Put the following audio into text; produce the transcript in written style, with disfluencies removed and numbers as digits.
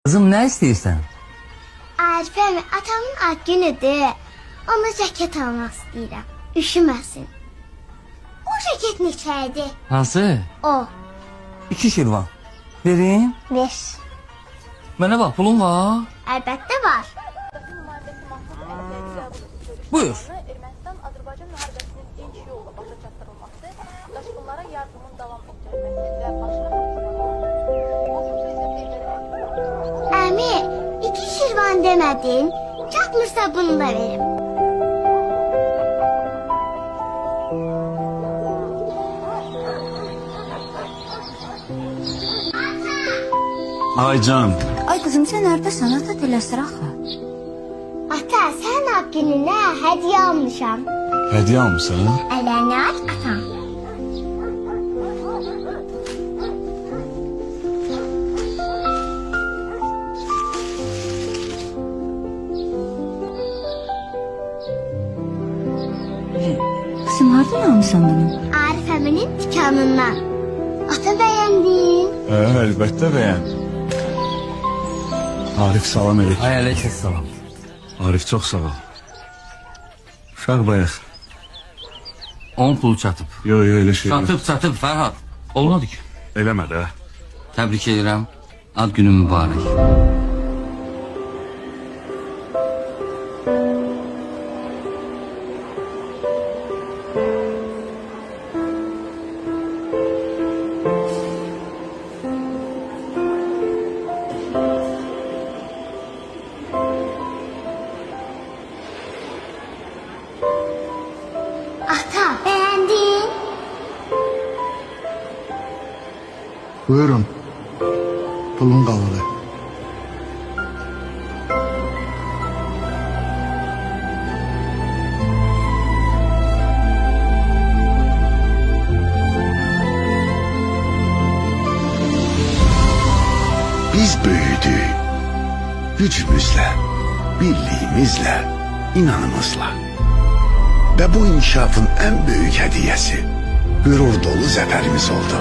Kızım ne istiyorsan? Arifəmi, atamın ad günüdür. Ona ceket almaq istəyirəm. Üşüməsin. O ceket neçəydi? Hansı? O. 2 şirvan. Vereyim. Ver. Mənə bax, pulun var. Əlbəttə var. Buyur. Ermənistan Azərbaycan müharibəsinin dinc yolla başa çatdırılması, qaçqınlara yardımın davam etdirilməsi və başına Əmi, 2 şirvan demədin. Çatmırsa bunu da verim. Ay can. Ay kızım sen neredesin? Ata tələsdir axı. Ata, sən ad gününə hədiyyə almışam. Hediye almışsın? Ələni aç, atam. Kızım hardan almışsan bunu? Arif əminin dükanından. Ata bəyəndin. Elbette beğen. Arif salam elik. Ay aleyküm salam. Arif çok sağ ol. Uşaq bayaq. 10 pul çatıb. Yo öyle şey. Çatıb Fərhad. Olmadı ki. Eləmədi ha. Təbrik edirəm. Ad günün mübarək. Ata, bəyəndin. Buyurun. Pulun qalığı. Biz büyüdük. Gücümüzle, birliğimizle, inanımızla. Ve bu inkişafın en büyük hediyesi, gurur dolu zaferimiz oldu.